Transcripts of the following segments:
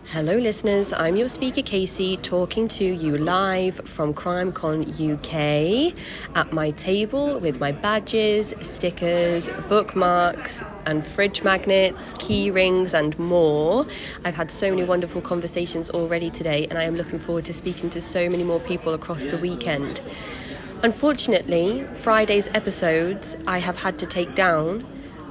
Hello listeners, I'm your speaker Casey, talking to you live from CrimeCon UK at my table with my badges, stickers, bookmarks and fridge magnets, key rings and more. I've had so many wonderful conversations already today and I am looking forward to speaking to so many more people across the weekend. Unfortunately, Friday's episodes I have had to take down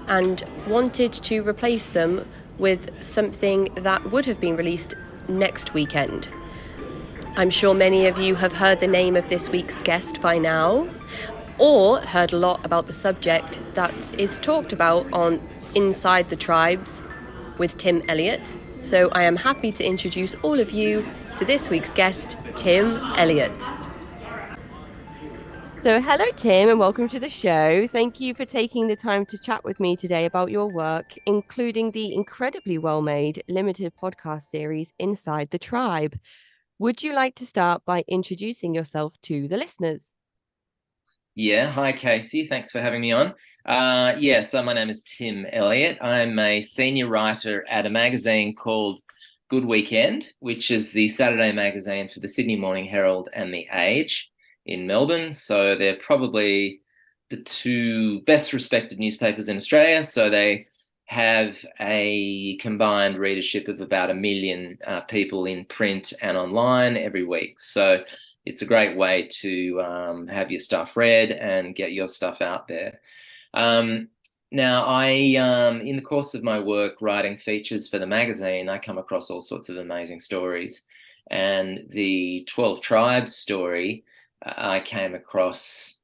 and wanted to replace them with something that would have been released next weekend. I'm sure many of you have heard the name of this week's guest by now, or heard a lot about the subject that is talked about on Inside the Tribes with Tim Elliott. So I am happy to introduce all of you to this week's guest, Tim Elliott. So hello, Tim, and welcome to the show. Thank you for taking the time to chat with me today about your work, including the incredibly well-made limited podcast series Inside the Tribe. Would you like to start by introducing yourself to the listeners? Yeah, hi Casey. Thanks for having me on. So my name is Tim Elliott. I'm a senior writer at a magazine called Good Weekend, which is the Saturday magazine for the Sydney Morning Herald and The Age in Melbourne. So they're probably the two best respected newspapers in Australia. So they have a combined readership of about 1 million people in print and online every week. So it's a great way to have your stuff read and get your stuff out there. Now, in the course of my work writing features for the magazine, I come across all sorts of amazing stories. And the 12 Tribes story I came across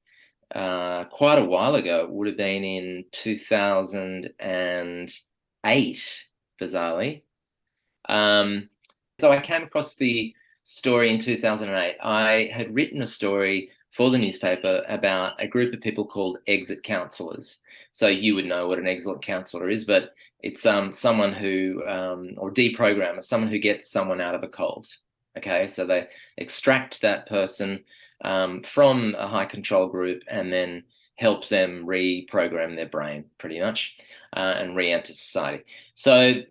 quite a while ago. It would have been in 2008, bizarrely. So I came across the story in 2008. I had written a story for the newspaper about a group of people called exit counselors. So you would know what an exit counselor is, but it's someone who, or deprogrammer, someone who gets someone out of a cult. Okay, so they extract that person from a high control group and then help them reprogram their brain, pretty much, and re-enter society. So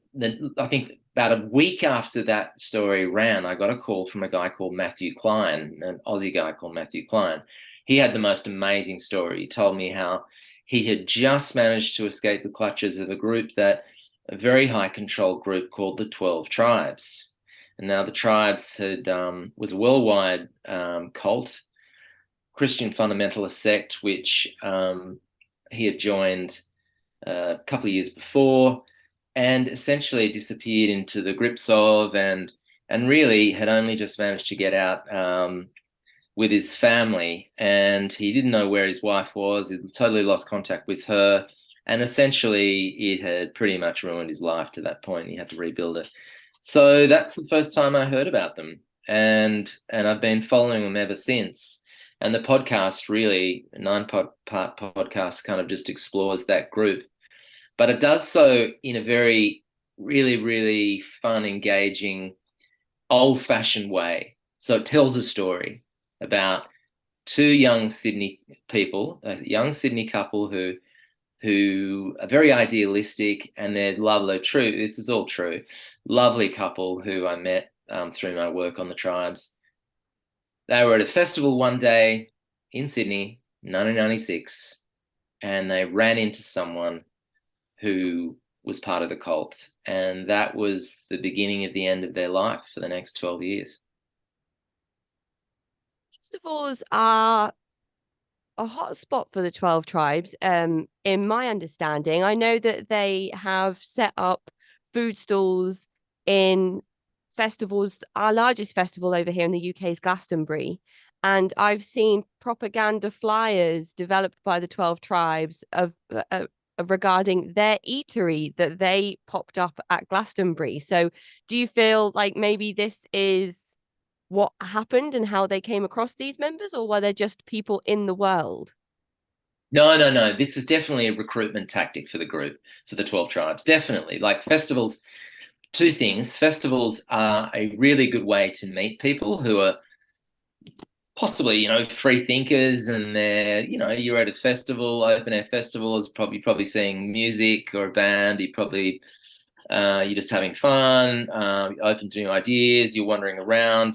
I think about a week after that story ran, I got a call from a guy called Matthew Klein, an Aussie guy called Matthew Klein. He had the most amazing story. He told me how he had just managed to escape the clutches of a very high control group called the 12 Tribes. And now the Tribes was a worldwide cult, Christian fundamentalist sect, which he had joined a couple of years before, and essentially disappeared into the grips of, and really had only just managed to get out with his family, and he didn't know where his wife was. He totally lost contact with her, and essentially it had pretty much ruined his life to that point. He had to rebuild it. So that's the first time I heard about them, and I've been following them ever since. And the podcast, really, a 9-part podcast, kind of just explores that group. But it does so in a very, really, really fun, engaging, old-fashioned way. So it tells a story about two young Sydney people, a young Sydney couple who are very idealistic, and they're lovely. True, this is all true. Lovely couple who I met through my work on the Tribes. They were at a festival one day in Sydney, 1996, and they ran into someone who was part of the cult, and that was the beginning of the end of their life for the next 12 years. Festivals are a hot spot for the 12 Tribes, in my understanding. I know that they have set up food stalls in festivals. Our largest festival over here in the UK is Glastonbury, and I've seen propaganda flyers developed by the 12 Tribes of regarding their eatery that they popped up at Glastonbury. So do you feel like maybe this is what happened and how they came across these members, or were they just people in the world? No. This is definitely a recruitment tactic for the group, for the 12 Tribes. Definitely. Like festivals, two things. Festivals are a really good way to meet people who are possibly, free thinkers, and you're at a festival, open air festival, is probably seeing music or a band. You probably You're just having fun, open to new ideas, you're wandering around.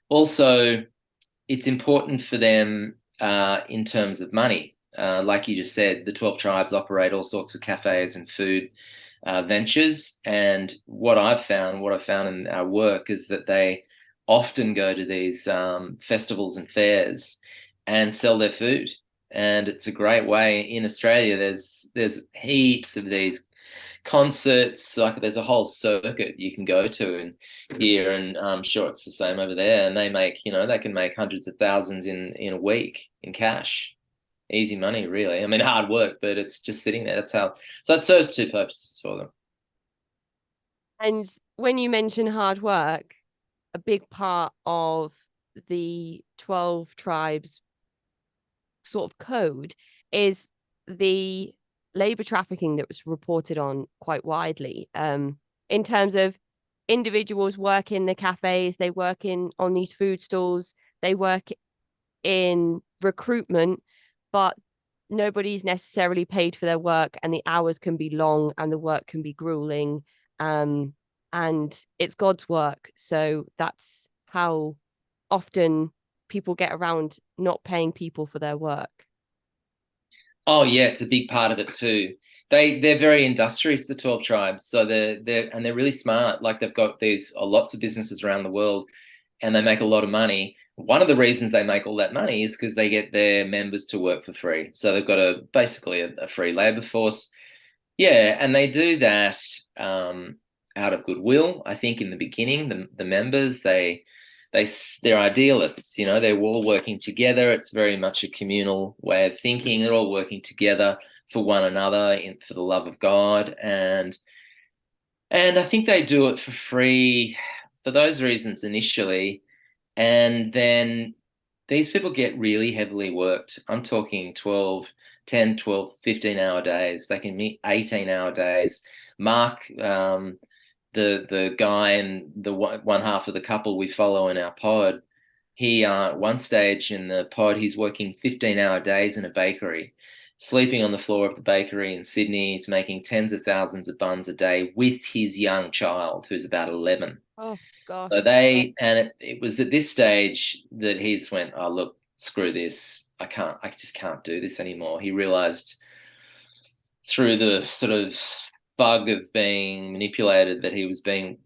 Also, it's important for them in terms of money. Like you just said, the 12 tribes operate all sorts of cafes and food ventures. And what I've found in our work is that they often go to these festivals and fairs and sell their food. And it's a great way. In Australia, there's heaps of these concerts. Like there's a whole circuit you can go to and here, and I'm sure it's the same over there. And they make, they can make hundreds of thousands in a week in cash. Easy money, really. I mean, hard work, but it's just sitting there. That's how. So it serves two purposes for them. And when you mention hard work, a big part of the 12 tribes sort of code is the labor trafficking that was reported on quite widely, in terms of individuals work in the cafes, they work in on these food stalls, they work in recruitment, but nobody's necessarily paid for their work, and the hours can be long and the work can be grueling, um, and it's God's work. So that's how often people get around not paying people for their work. Oh yeah, it's a big part of it too. They're very industrious, the 12 tribes. So they're really smart. Like they've got these lots of businesses around the world, and they make a lot of money. One of the reasons they make all that money is because they get their members to work for free. So they've got basically a free labor force. Yeah, and they do that out of goodwill. I think in the beginning, the members they're idealists. They're all working together. It's very much a communal way of thinking. They're all working together for one another for the love of God, and I think they do it for free for those reasons initially, and then these people get really heavily worked. I'm talking 12, 10, 12, 15-hour days. They can meet 18-hour days. Mark, the guy and the one half of the couple we follow in our pod, he at one stage in the pod, he's working 15-hour days in a bakery, sleeping on the floor of the bakery in Sydney. He's making tens of thousands of buns a day with his young child, who's about 11. Oh So gosh. it was at this stage that he just went, oh, look, screw this. I just can't do this anymore. He realized through the sort of bug of being manipulated that he was being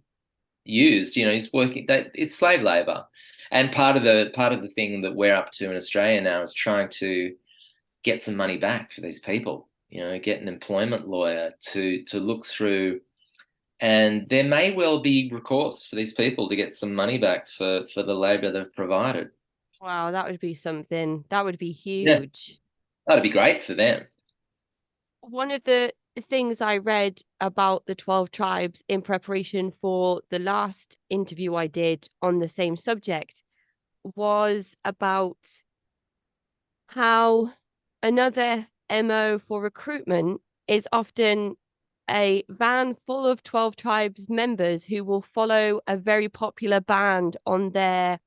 used. He's working that it's slave labor. And part of the thing that we're up to in Australia now is trying to get some money back for these people, get an employment lawyer to look through, and there may well be recourse for these people to get some money back for the labor they've provided. Wow, that would be something. That would be Yeah, huge. that'd be great for them. One of the things I read about the 12 tribes in preparation for the last interview I did on the same subject was about how another MO for recruitment is often a van full of 12 tribes members who will follow a very popular band on their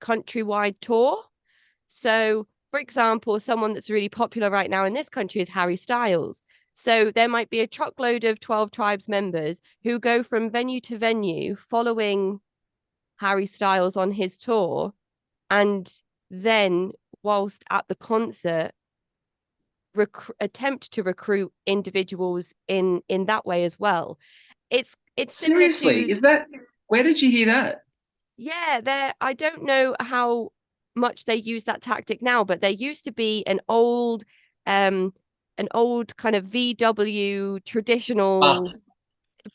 countrywide tour. So, for example, someone that's really popular right now in this country is Harry Styles. So there might be a truckload of 12 tribes members who go from venue to venue following Harry Styles on his tour, and then whilst at the concert attempt to recruit individuals in that way as well. It's similar Seriously, to, is that where did you hear that? yeah, there, I don't know how much they use that tactic now, but there used to be um an old kind of VW traditional Us.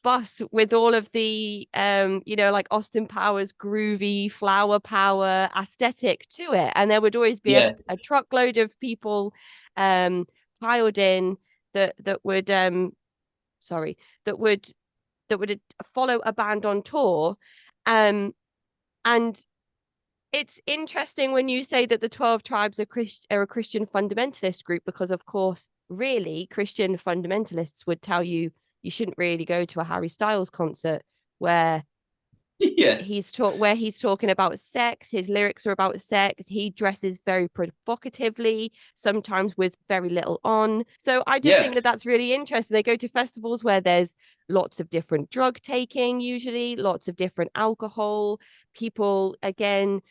bus with all of the like Austin Powers groovy flower power aesthetic to it, and there would always be Yeah. a truckload of people um piled in that would sorry that would follow a band on tour, um and it's interesting when you say that the 12 tribes are a Christian fundamentalist group, because of course really Christian fundamentalists would tell you you shouldn't really go to a Harry Styles concert where Yeah. He's talking about sex. His lyrics are about sex. He dresses very provocatively, sometimes with very little on. So I just Yeah. think that that's really interesting. They go to festivals where there's lots of different drug taking, usually lots of different alcohol, people again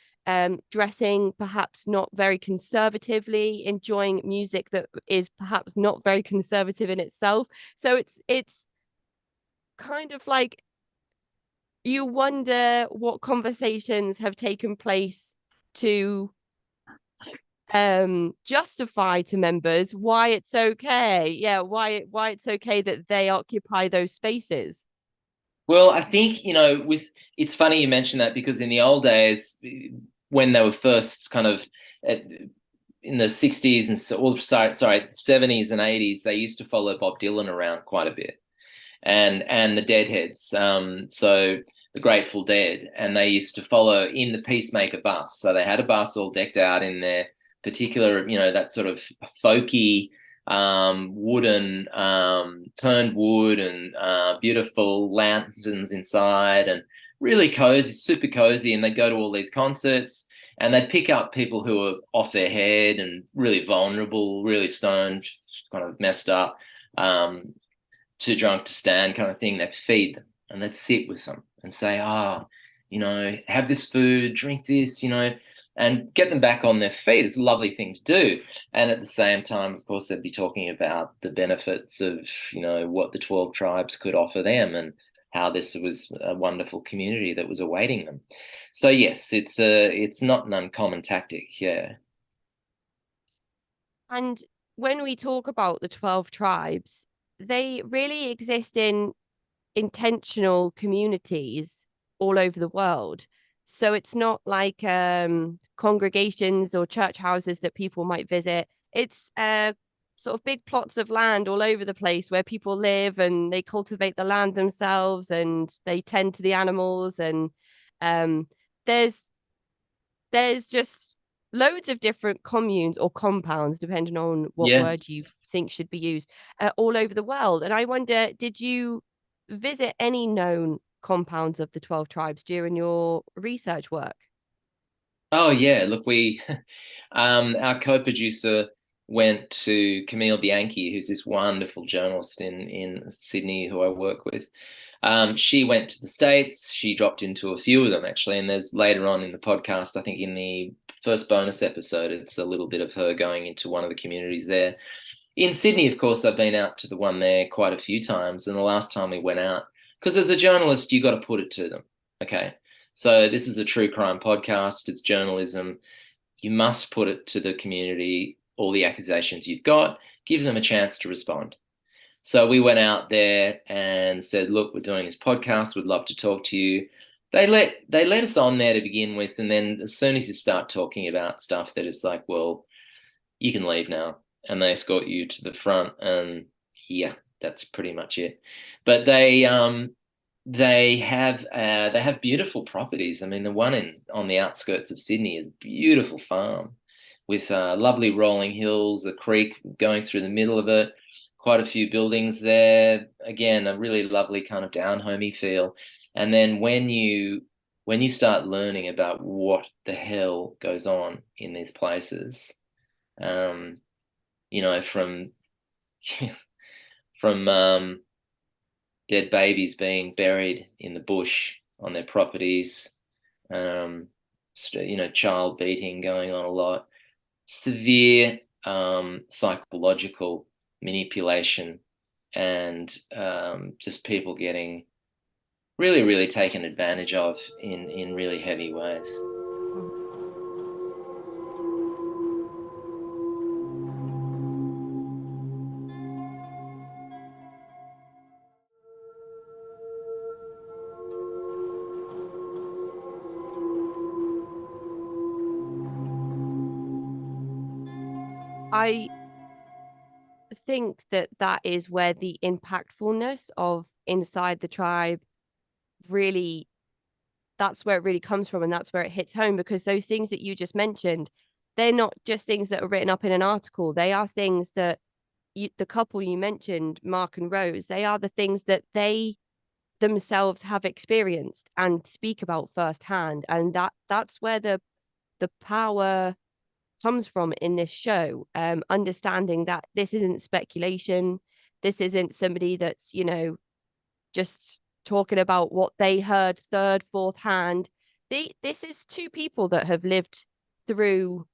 dressing perhaps not very conservatively, enjoying music that is perhaps not very conservative in itself. So it's kind of like you wonder what conversations have taken place to justify to members why it's okay. Yeah, why it's okay that they occupy those spaces. Well, I think, with it's funny you mention that because in the old days, when they were first kind of at, in the 60s and sorry, 70s and 80s, they used to follow Bob Dylan around quite a bit, and the Deadheads, so the Grateful Dead, and they used to follow in the Peacemaker bus. So they had a bus all decked out in their particular, that sort of folky wooden, turned wood, and beautiful lanterns inside, and really cozy, super cozy. And they'd go to all these concerts, and they'd pick up people who were off their head and really vulnerable, really stoned, kind of messed up, too drunk to stand kind of thing. They'd feed them and they'd sit with them and say, have this food, drink this, and get them back on their feet. It's a lovely thing to do. And at the same time, of course, they'd be talking about the benefits of, what the 12 tribes could offer them, and how this was a wonderful community that was awaiting them. So yes, it's not an uncommon tactic. Yeah. And when we talk about the 12 tribes, they really exist in intentional communities all over the world. So it's not like congregations or church houses that people might visit. It's sort of big plots of land all over the place where people live, and they cultivate the land themselves, and they tend to the animals. And um, there's just loads of different communes or compounds, depending on what Yeah. word you think should be used, all over the world. And I wonder, did you visit any known compounds of the 12 tribes during your research work? Oh yeah, look, we our co-producer went to Camille Bianchi, who's this wonderful journalist in Sydney who I work with. She went to the States. She dropped into a few of them actually, and there's later on in the podcast, I think in the first bonus episode, it's a little bit of her going into one of the communities there. In Sydney, of course, I've been out to the one there quite a few times, and the last time we went out, because as a journalist, you got to put it to them. Okay. So this is a true crime podcast. It's journalism. You must put it to the community, all the accusations you've got, give them a chance to respond. So we went out there and said, look, we're doing this podcast. We'd love to talk to you. They let us on there to begin with. And then as soon as you start talking about stuff that is like, well, you can leave now. And they escort you to the front. And yeah, that's pretty much it. But they have beautiful properties. I mean, the one on the outskirts of Sydney is a beautiful farm with lovely rolling hills, a creek going through the middle of it, quite a few buildings there. Again, a really lovely kind of down homey feel. And then when you start learning about what the hell goes on in these places, from from dead babies being buried in the bush on their properties, child beating going on a lot, severe psychological manipulation, and just people getting really, really taken advantage of in really heavy ways. I think that that is where the impactfulness of inside the tribe really, that's where it really comes from, and that's where it hits home, because those things that you just mentioned, they're not just things that are written up in an article. They are things that the couple you mentioned, Mark and Rose, they are the things that they themselves have experienced and speak about firsthand. And that's where the power comes from in this show. Understanding that this isn't speculation, this isn't somebody that's, just talking about what they heard third, fourth hand. This is two people that have lived through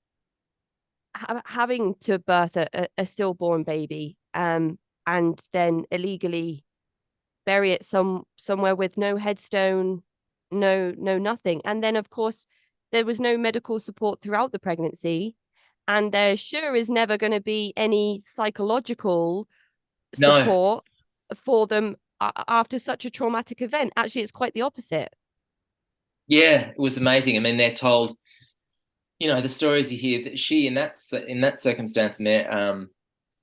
having to birth a stillborn baby, and then illegally bury it somewhere with no headstone, no nothing. And then of course there was no medical support throughout the pregnancy, and there sure is never going to be any psychological No, support for them after such a traumatic event. Actually, it's quite the opposite. yeah, it was amazing. I mean, they're told, the stories you hear that she in that circumstance,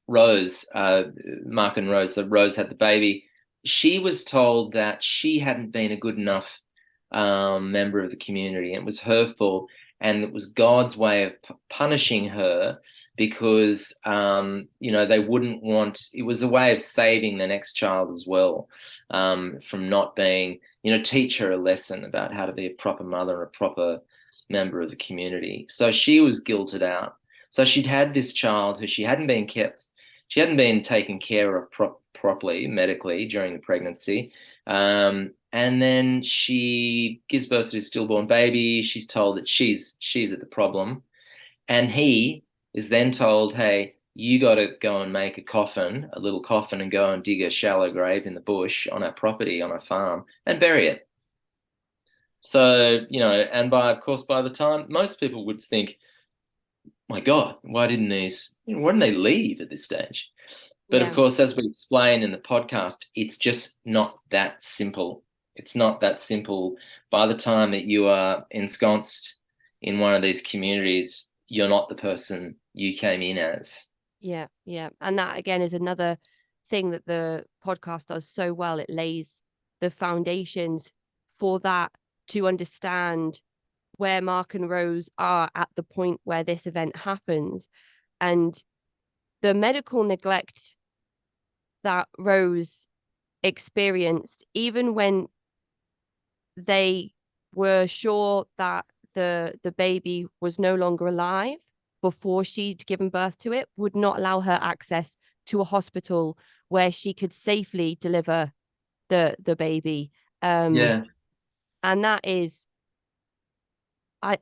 Rose, Mark and Rose, so Rose had the baby. She was told that she hadn't been a good enough member of the community, and it was her fault, and it was God's way of punishing her because they wouldn't want. It was a way of saving the next child as well, from not being, teach her a lesson about how to be a proper mother, a proper member of the community. So she was guilted out. So she'd had this child who she hadn't been taken care of properly medically during the pregnancy. And then she gives birth to a stillborn baby. She's told that she's at the problem. And he is then told, hey, you got to go and make a little coffin, and go and dig a shallow grave in the bush on our property, on our farm, and bury it. So, and of course, by the time most people would think, my God, why didn't they leave at this stage? But of Yeah. course, as we explain in the podcast, it's just not that simple. It's not that simple. By the time that you are ensconced in one of these communities, you're not the person you came in as. Yeah, yeah. And that again is another thing that the podcast does so well. It lays the foundations for that, to understand where Mark and Rose are at the point where this event happens, and the medical neglect that Rose experienced, even when they were sure that the baby was no longer alive before she'd given birth to it, would not allow her access to a hospital where she could safely deliver the baby. Yeah. And that is, I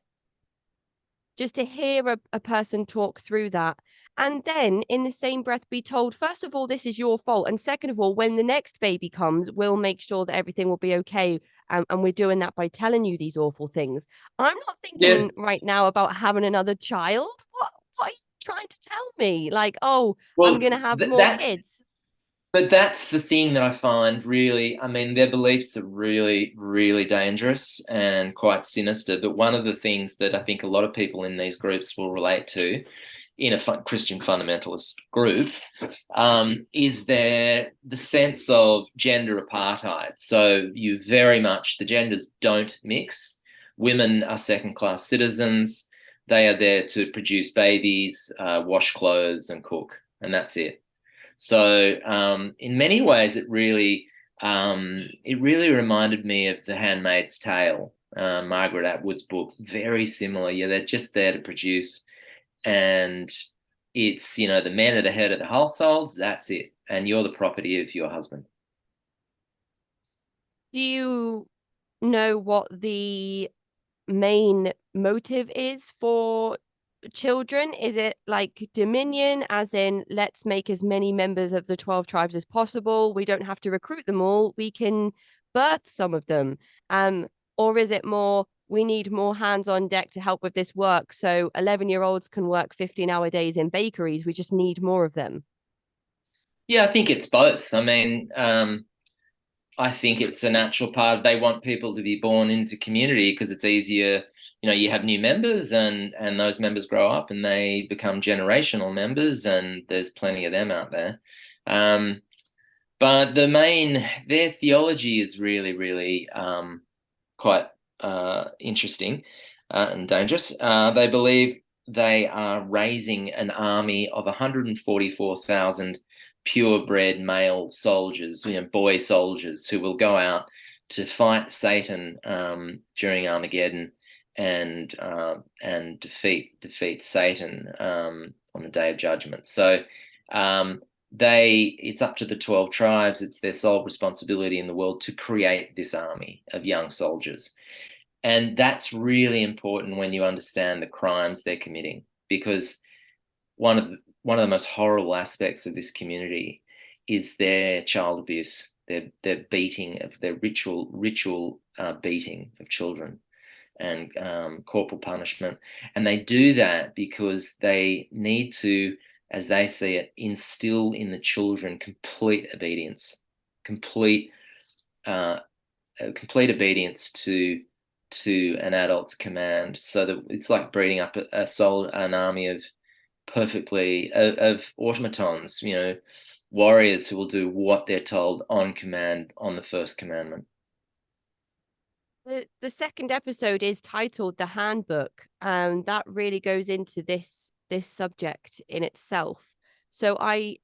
just to hear a person talk through that, and then in the same breath be told, first of all, this is your fault, and second of all, when the next baby comes, we'll make sure that everything will be okay, and we're doing that by telling you these awful things. I'm not Yeah. thinking right now about having another child. What are you trying to tell me? Like, oh, I'm Well, gonna have th- more that kids. But that's the thing that I find really, I mean, their beliefs are really, really dangerous and quite sinister. But one of the things that I think a lot of people in these groups will relate to, in a Christian fundamentalist group, is the sense of gender apartheid. So the genders don't mix. Women are second-class citizens. They are there to produce babies, wash clothes, and cook, and that's it. So in many ways, it really reminded me of The Handmaid's Tale, Margaret Atwood's book. Very similar. Yeah, they're just there to produce, and it's the men are the head of the households. That's it, and you're the property of your husband. Do you know what the main motive is for children? Is it like dominion, as in let's make as many members of the 12 tribes as possible? We don't have to recruit them all. We can birth some of them. Um, or is it more, we need more hands on deck to help with this work, so 11-year-olds can work 15-hour days in bakeries. We just need more of them. Yeah, I think it's both. I mean, I think it's a natural part. They want people to be born into community because it's easier. You have new members, and those members grow up and they become generational members, and there's plenty of them out there. Um, but their theology is really, really quite interesting and dangerous. They believe they are raising an army of 144,000 purebred male soldiers, boy soldiers who will go out to fight Satan during Armageddon and defeat Satan on the Day of Judgment. So it's up to the 12 tribes. It's their sole responsibility in the world to create this army of young soldiers. And that's really important when you understand the crimes they're committing, because one of the most horrible aspects of this community is their child abuse, their beating of their ritual beating of children, and corporal punishment. And they do that because they need to, as they see it, instill in the children complete obedience, complete obedience to an adult's command. So that it's like breeding up an army of automatons, warriors who will do what they're told on command on the first commandment. The second episode is titled The Handbook, and that really goes into this subject in itself. So I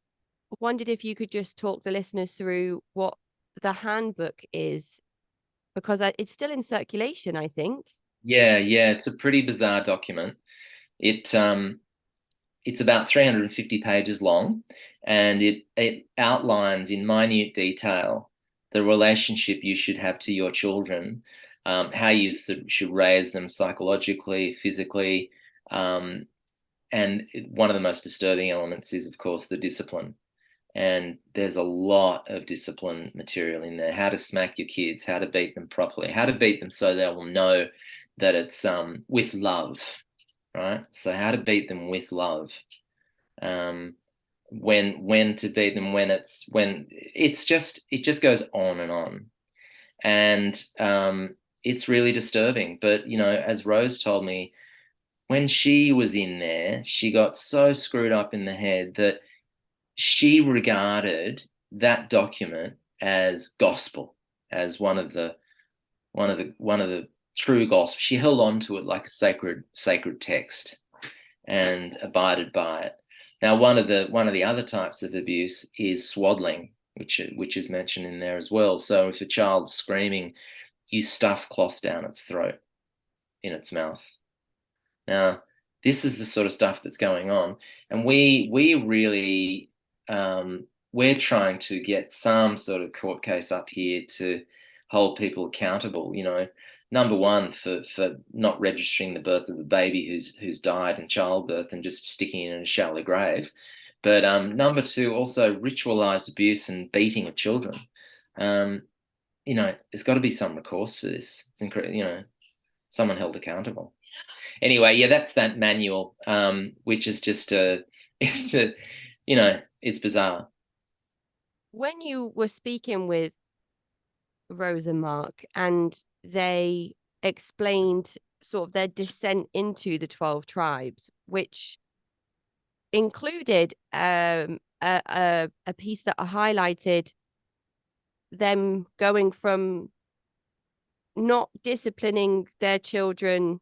wondered if you could just talk the listeners through what the handbook is, because it's still in circulation, I think. Yeah, it's a pretty bizarre document. It's about 350 pages long, and it outlines in minute detail the relationship you should have to your children, how you should raise them psychologically, physically, and one of the most disturbing elements is, of course, the discipline. And there's a lot of discipline material in there: how to smack your kids, how to beat them properly, how to beat them so they will know that it's with love, right? So how to beat them with love, when to beat them, it just goes on and on. And it's really disturbing. But as Rose told me, when she was in there, she got so screwed up in the head that she regarded that document as gospel, as one of the true gospel. She held on to it like a sacred text and abided by it. Now, one of the other types of abuse is swaddling, which is mentioned in there as well. So if a child's screaming, you stuff cloth down its throat, in its mouth. Now, this is the sort of stuff that's going on, and we really we're trying to get some sort of court case up here to hold people accountable. Number one, for not registering the birth of a baby who's died in childbirth and just sticking it in a shallow grave. But number two, also ritualized abuse and beating of children. There's got to be some recourse for this. It's incredible. Someone held accountable. Anyway, yeah, that's that manual, which is just it's bizarre. When you were speaking with Rose and Mark, and they explained sort of their descent into the 12 tribes, which included a piece that highlighted them going from not disciplining their children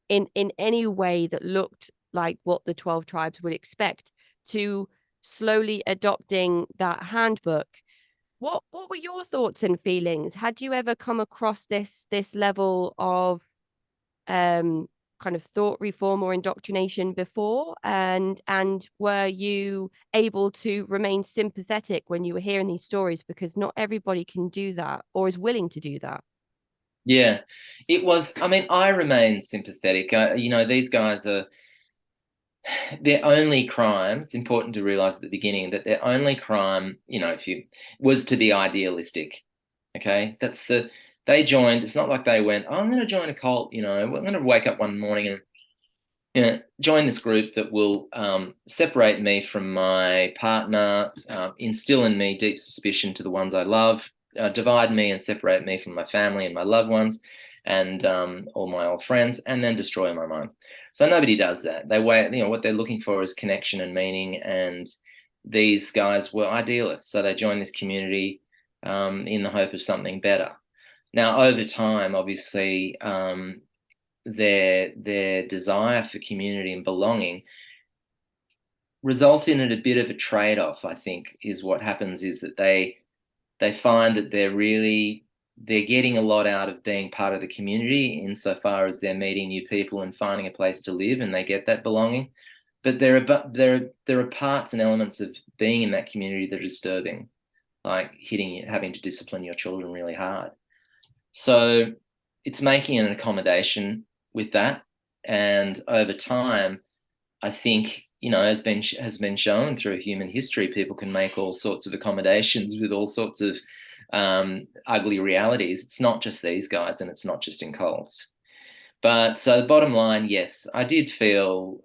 in any way that looked like what the 12 tribes would expect, to slowly adopting that handbook. What were your thoughts and feelings? Had you ever come across this level of kind of thought reform or indoctrination before? And were you able to remain sympathetic when you were hearing these stories? Because not everybody can do that or is willing to do that. Yeah, it was. I mean, I remain sympathetic. These guys are, their only crime, it's important to realize at the beginning that their only crime, was to be idealistic. Okay. They joined. It's not like they went, oh, I'm going to join a cult. I'm going to wake up one morning and, join this group that will separate me from my partner, instill in me deep suspicion to the ones I love, divide me and separate me from my family and my loved ones and all my old friends, and then destroy my mind. So nobody does that. They wait. What they're looking for is connection and meaning. And these guys were idealists, so they joined this community in the hope of something better. Now, over time, obviously, their desire for community and belonging result in it a bit of a trade-off, I think, is what happens, is that they find that they're getting a lot out of being part of the community insofar as they're meeting new people and finding a place to live, and they get that belonging. But there are parts and elements of being in that community that are disturbing, like having to discipline your children really hard. So it's making an accommodation with that, and over time, I think, has been shown through human history, people can make all sorts of accommodations with all sorts of ugly realities. It's not just these guys, and it's not just in cults. But so the bottom line, yes, I did feel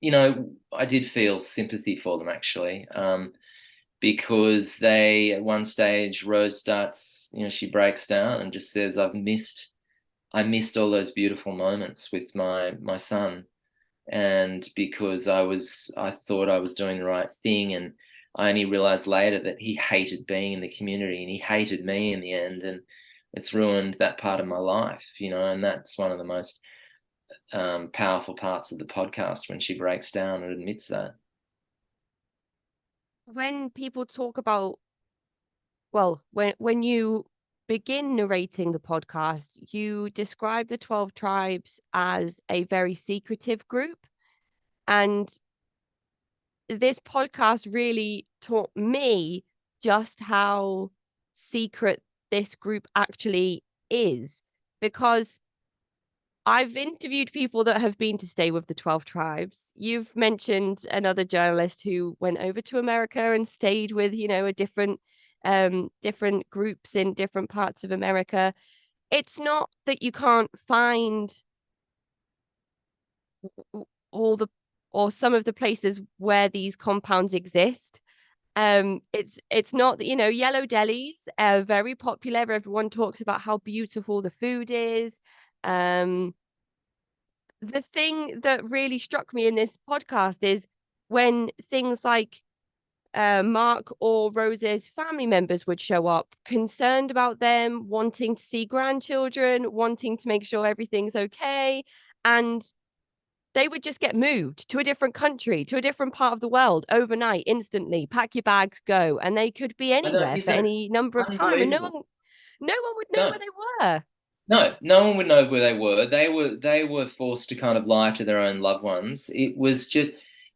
sympathy for them, actually, because at one stage, Rose starts, she breaks down and just says, I missed all those beautiful moments with my son. And because I thought I was doing the right thing, and I only realized later that he hated being in the community, and he hated me in the end, and it's ruined that part of my life, and that's one of the most powerful parts of the podcast, when she breaks down and admits that. When people talk about, well, when you begin narrating the podcast, you describe the 12 tribes as a very secretive group. And this podcast really taught me just how secret this group actually is, because I've interviewed people that have been to stay with the 12 tribes. You've mentioned another journalist who went over to America and stayed with, a different groups in different parts of America. It's not that you can't find all the or some of the places where these compounds exist. It's not that, yellow delis are very popular. Everyone talks about how beautiful the food is. The thing that really struck me in this podcast is when things like Mark or Rose's family members would show up, concerned about them, wanting to see grandchildren, wanting to make sure everything's okay. And they would just get moved to a different country, to a different part of the world overnight, instantly. Pack your bags, go. And they could be I know, anywhere for isn't it any number of time. And unbelievable? no one would know No, where they were. no one would know where they were. They were forced to kind of lie to their own loved ones. It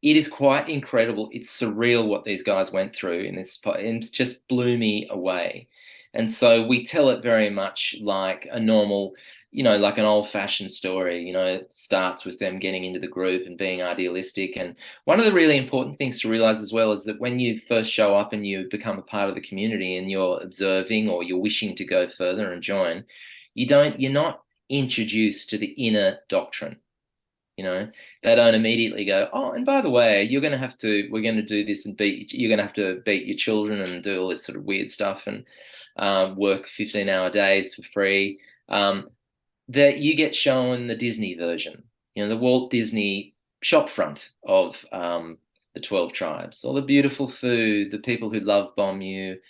is quite incredible. It's surreal what these guys went through in this, and it just blew me away. And so we tell it very much like a normal, like an old-fashioned story. It starts with them getting into the group and being idealistic. And one of the really important things to realize as well is that when you first show up and you become a part of the community and you're observing or you're wishing to go further and join, you're not introduced to the inner doctrine. They don't immediately go, oh, and by the way, we're going to do this and you're going to have to beat your children and do all this sort of weird stuff and work 15-hour days for free. That you get shown the Disney version, the Walt Disney shop front of the 12 tribes, all the beautiful food, the people who love bomb you,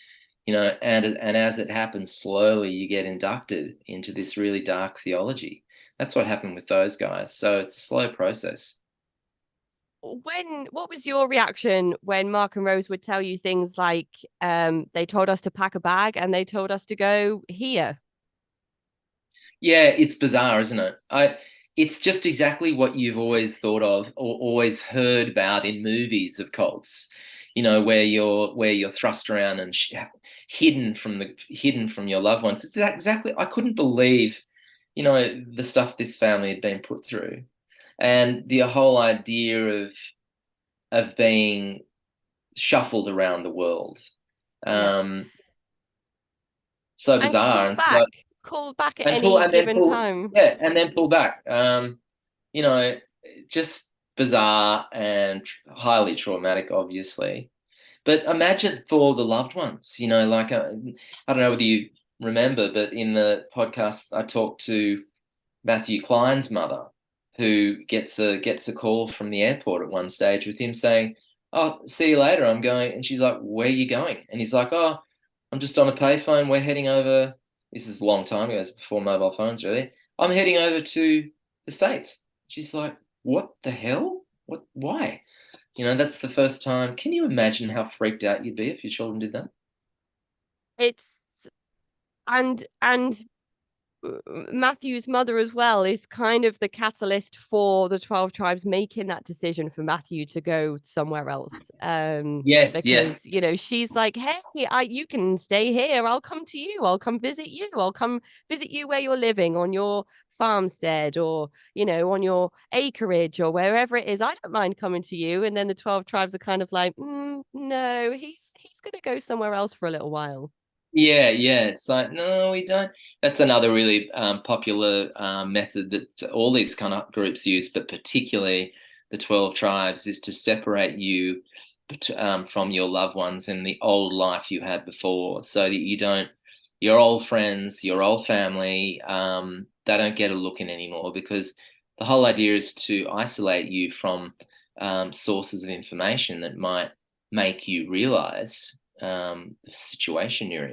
and as it happens, slowly you get inducted into this really dark theology. That's what happened with those guys. So it's a slow process. What was your reaction when Mark and Rose would tell you things like, they told us to pack a bag and they told us to go here? Yeah, it's bizarre, isn't it? It's just exactly what you've always thought of or always heard about in movies of cults, where you're thrust around and hidden from your loved ones. It's exactly. I couldn't believe, the stuff this family had been put through, and the whole idea of being shuffled around the world. Yeah. So And bizarre, and so called back at and pull any and then given pull time. yeah and then pull back. You know just bizarre and highly traumatic, obviously, but imagine for the loved ones, like I don't know whether you remember, but in the podcast I talked to Matthew Klein's mother, who gets a call from the airport at one stage with him saying, "Oh, see you later, I'm going," and she's like, "Where are you going?" And he's like, "Oh, I'm just on a payphone. We're heading over." This is a long time ago, it's before mobile phones, really. "I'm heading over to the States." She's like, "What the hell? What? Why?" That's the first time. Can you imagine how freaked out you'd be if your children did that? It's and Matthew's mother as well is kind of the catalyst for the 12 tribes making that decision for Matthew to go somewhere else. Yes, yeah. Because she's like, hey, you can stay here. I'll come to you. I'll come visit you. I'll come visit you where you're living on your farmstead or on your acreage or wherever it is. I don't mind coming to you. And then the 12 tribes are kind of like, no, he's gonna go somewhere else for a little while. Yeah, yeah. It's like, no, we don't. That's another really popular method that all these kind of groups use, but particularly the 12 tribes, is to separate you from your loved ones and the old life you had before, so that you don't, your old friends, your old family, they don't get a look in anymore, because the whole idea is to isolate you from sources of information that might make you realize the situation you're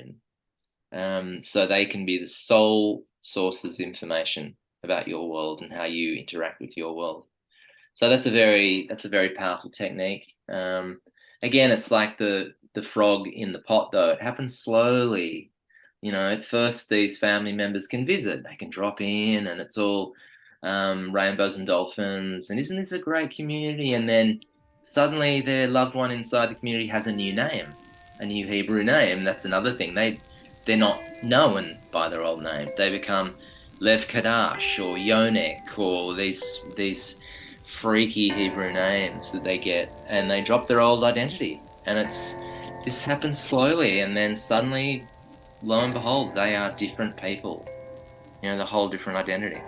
in. So they can be the sole sources of information about your world and how you interact with your world. So that's a very powerful technique. Again, it's like the frog in the pot, though. It happens slowly. At first these family members can visit, they can drop in, and it's all rainbows and dolphins, and isn't this a great community? And then suddenly their loved one inside the community has a new name, a new Hebrew name. That's another thing. They're not known by their old name. They become Lev Kadash or Yonek or these freaky Hebrew names that they get, and they drop their old identity. And this happens slowly, and then suddenly, lo and behold, they are different people. The whole different identity.